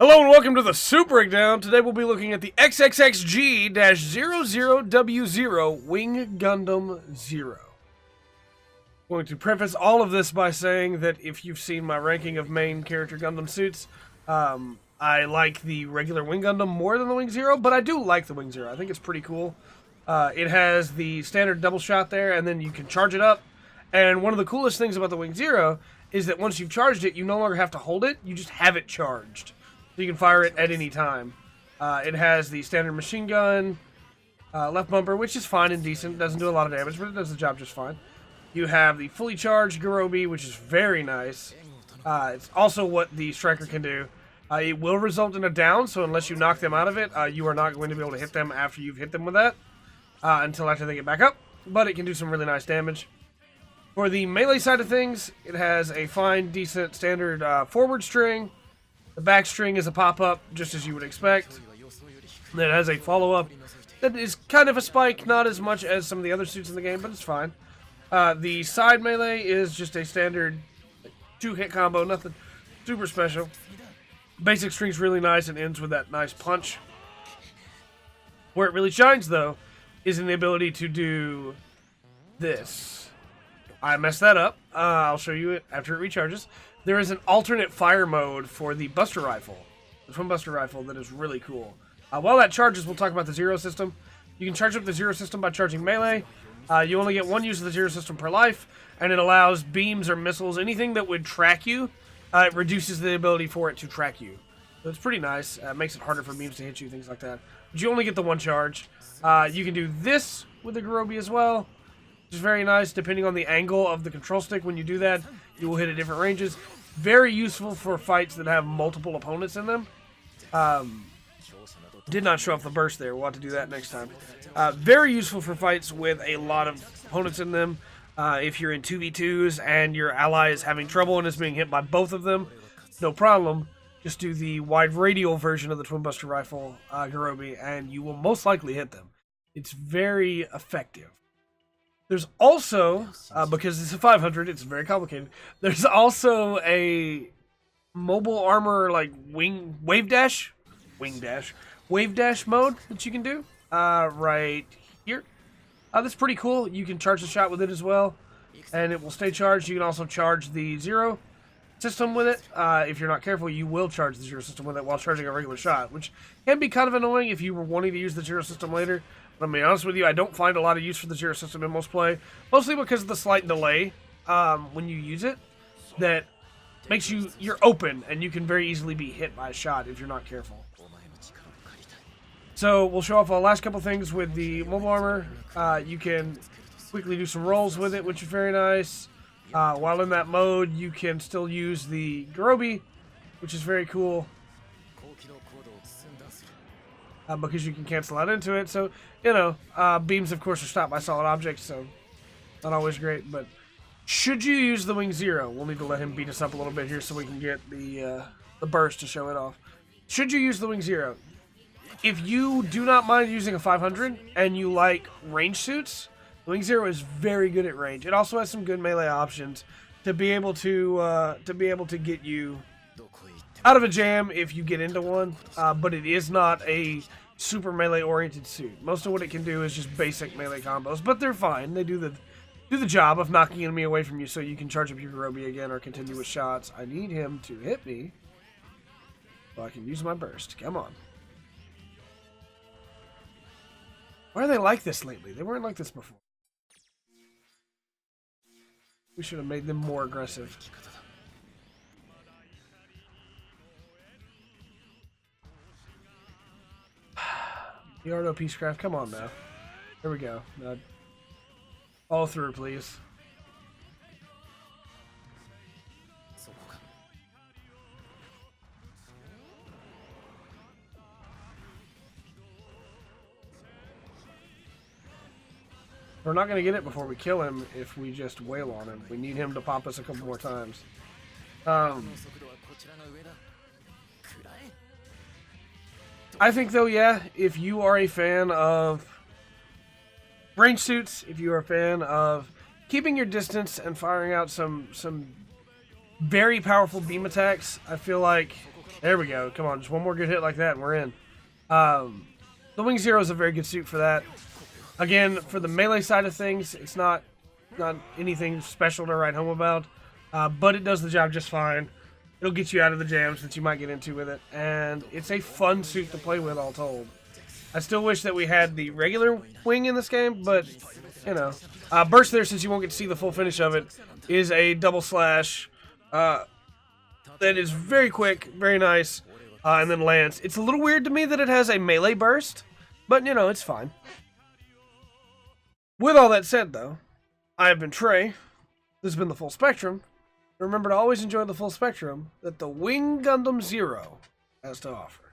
Hello and welcome to the Super Breakdown. Today we'll be looking at the XXXG-00W0 Wing Gundam Zero. I'm going to preface all of this by saying that if you've seen my ranking of main character Gundam suits, I like the regular Wing Gundam more than the Wing Zero, but I do like the Wing Zero. I think it's pretty cool. It has the standard double shot there, and then you can charge it up. And one of the coolest things about the Wing Zero is that once you've charged it, you no longer have to hold it, you just have it charged. So you can fire it at any time. It has the standard machine gun, left bumper, which is fine and decent. Doesn't do a lot of damage, but it does the job just fine. You have the fully charged Garobi, which is very nice. It's also what the Striker can do. It will result in a down, so unless you knock them out of it, you are not going to be able to hit them after you've hit them with that. Until after they get back up. But it can do some really nice damage. For the melee side of things, it has a fine, decent, standard forward string. The back string is a pop-up, just as you would expect. Then it has a follow-up that is kind of a spike, not as much as some of the other suits in the game, but it's fine. The side melee is just a standard two-hit combo, nothing super special. Basic string's really nice and ends with that nice punch. Where it really shines, though, is in the ability to do this. I messed that up. I'll show you it after it recharges. There is an alternate fire mode for the Buster Rifle, the Twin Buster Rifle, that is really cool. While that charges, we'll talk about the Zero system. You can charge up the Zero system by charging melee. You only get one use of the Zero system per life, and it allows beams or missiles, anything that would track you, it reduces the ability for it to track you. So it's pretty nice. It makes it harder for beams to hit you, things like that. But you only get the one charge. You can do this with the Garobi as well, which is very nice. Depending on the angle of the control stick when you do that, you will hit at different ranges. Very useful for fights that have multiple opponents in them. Did not show off the burst there. We'll have to do that next time. Very useful for fights with a lot of opponents in them. If you're in 2v2s and your ally is having trouble and is being hit by both of them, no problem. Just do the wide radial version of the Twin Buster Rifle Garobi, and you will most likely hit them. It's very effective. There's also, because it's a 500, it's very complicated. There's also a mobile armor, like wave dash mode that you can do right here. That's pretty cool. You can charge the shot with it as well, and it will stay charged. You can also charge the Zero system with it. If you're not careful, you will charge the Zero system with it while charging a regular shot, which can be kind of annoying if you were wanting to use the Zero system later. But I'm being honest with you, I don't find a lot of use for the Zero system in most play, mostly because of the slight delay when you use it that makes you're open and you can very easily be hit by a shot if you're not careful. So we'll show off the last couple things with the mobile armor. You can quickly do some rolls with it, which is very nice. While in that mode, you can still use the Garobi, which is very cool. Because you can cancel out into it. So, you know, beams, of course, are stopped by solid objects, so not always great. But should you use the Wing Zero, we'll need to let him beat us up a little bit here so we can get the burst to show it off. Should you use the Wing Zero? If you do not mind using a 500 and you like range suits, the Wing Zero is very good at range. It also has some good melee options to be able to get you out of a jam if you get into one. But it is not a super melee oriented suit. Most of what it can do is just basic melee combos, but they're fine. They do the job of knocking enemy away from you, so you can charge up your Garobi again or continue with shots. I need him to hit me so I can use my burst. Come on. Why are they like this lately? They weren't like this before. We should have made them more aggressive. The Ardo Peacecraft, come on now. Here we go. Follow through, please. We're not going to get it before we kill him if we just wail on him. We need him to pop us a couple more times. I think, though, yeah, if you are a fan of range suits, if you are a fan of keeping your distance and firing out some very powerful beam attacks, I feel like There we go. Come on, just one more good hit like that and we're in. The Wing Zero is a very good suit for that. Again, for the melee side of things, it's not anything special to write home about, but it does the job just fine. It'll get you out of the jams that you might get into with it, and it's a fun suit to play with, all told. I still wish that we had the regular wing in this game, but, you know. Burst there, since you won't get to see the full finish of it, is a double slash that is very quick, very nice, and then lands. It's a little weird to me that it has a melee burst, but, you know, it's fine. With all that said, though, I have been Trey. This has been the Full Spectrum. Remember to always enjoy the full spectrum that the Wing Gundam Zero has to offer.